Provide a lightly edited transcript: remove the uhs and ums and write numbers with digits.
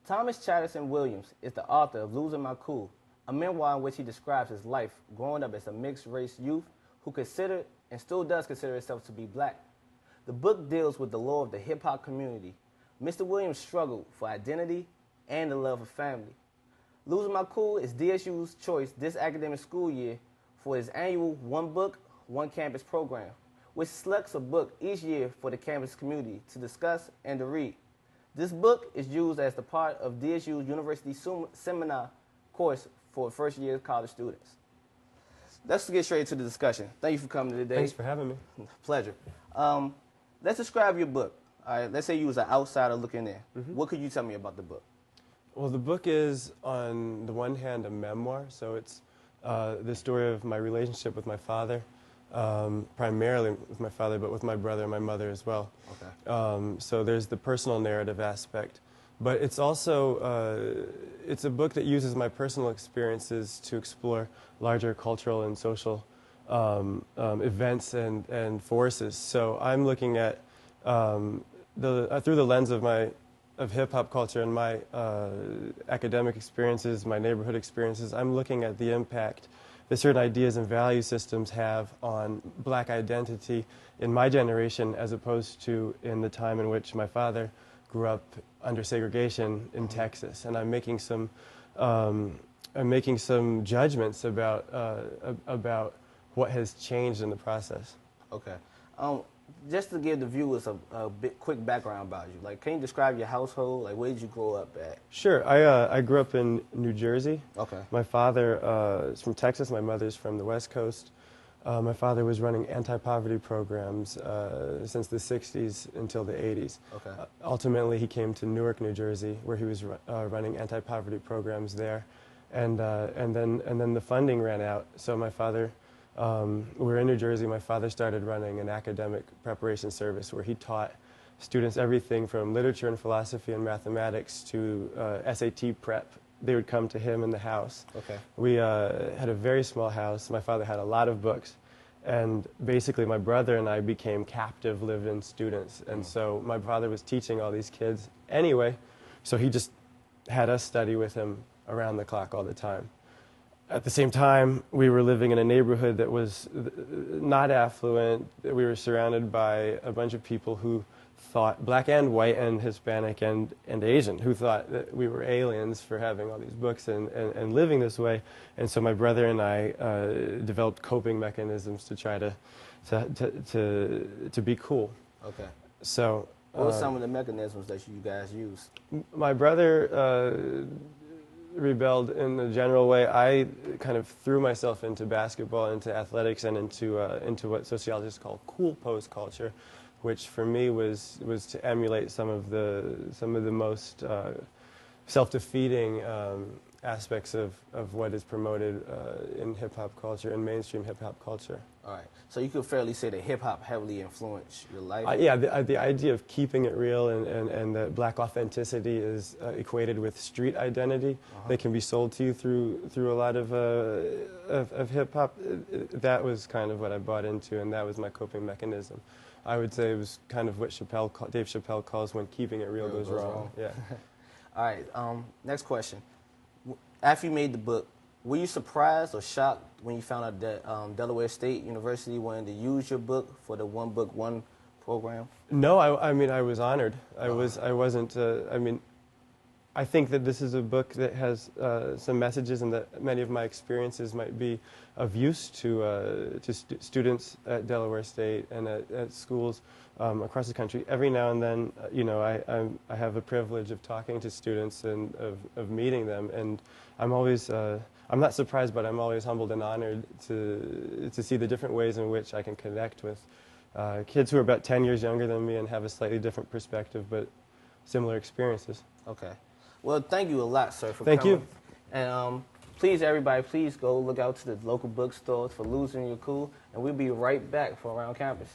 Thomas Chatterton Williams is the author of Losing My Cool, a memoir in which he describes his life growing up as a mixed-race youth who considered and still does consider himself to be black. The book deals with the lore of the hip-hop community. Mr. Williams struggled for identity and the love of family. Losing My Cool is DSU's choice this academic school year for its annual One Book, One Campus program, which selects a book each year for the campus community to discuss and to read. This book is used as the part of DSU's University Seminar course for first-year college students. Let's get straight to the discussion. Thank you for coming today. Thanks for having me. Pleasure. Let's describe your book. All right, let's say you was an outsider looking in. What could you tell me about the book? Well, the book is, on the one hand, a memoir, so it's the story of my relationship with my father, primarily with my father, but with my brother and my mother as well. Okay. So there's the personal narrative aspect, but it's also, it's a book that uses my personal experiences to explore larger cultural and social events and forces. So I'm looking at, through the lens of hip-hop culture and my academic experiences, my neighborhood experiences, I'm looking at the impact that certain ideas and value systems have on black identity in my generation as opposed to in the time in which my father grew up under segregation in Texas. And I'm making some judgments about what has changed in the process. Okay. Just to give the viewers a quick background about you, like, can you describe your household? Like, where did you grow up at? Sure. I grew up in New Jersey. Okay. My father is from Texas. My mother's from the West Coast. My father was running anti-poverty programs since the 60s until the 80s. Okay. Ultimately, he came to Newark, New Jersey, where he was running anti-poverty programs there, and then the funding ran out. So my father. We were in New Jersey. My father started running an academic preparation service where he taught students everything from literature and philosophy and mathematics to SAT prep. They would come to him in the house. Okay. We had a very small house. My father had a lot of books. And basically my brother and I became captive live-in students. And so my father was teaching all these kids anyway, so he just had us study with him around the clock all the time. At the same time, we were living in a neighborhood that was not affluent. We were surrounded by a bunch of people who thought, black and white and Hispanic and Asian, who thought that we were aliens for having all these books and living this way. And so my brother and I developed coping mechanisms to try to be cool. Okay. So what were some of the mechanisms that you guys used? My brother rebelled in a general way. I kind of threw myself into basketball, into athletics, and into what sociologists call cool pose culture, which for me was to emulate some of the most self-defeating aspects of what is promoted in hip-hop culture and mainstream hip-hop culture. All right. So you could fairly say that hip-hop heavily influenced your life? Yeah, the idea of keeping it real and that black authenticity is equated with street identity that can be sold to you through a lot of hip-hop. That was kind of what I bought into, and that was my coping mechanism. I would say it was kind of what Dave Chappelle calls when keeping it real goes wrong. Yeah. All right. Next question. After you made the book, were you surprised or shocked when you found out that Delaware State University wanted to use your book for the One Book, One program? No, I mean, I was honored. I wasn't, I mean, I think that this is a book that has some messages and that many of my experiences might be of use to students at Delaware State and at schools across the country. Every now and then, you know, I have the privilege of talking to students and of meeting them, and I'm always, I'm not surprised, but I'm always humbled and honored to see the different ways in which I can connect with kids who are about 10 years younger than me and have a slightly different perspective, but similar experiences. Okay. Well, thank you a lot, sir, for coming. Thank you. And please, everybody, please go look out to the local bookstores for Losing Your Cool, and we'll be right back from Around Campus.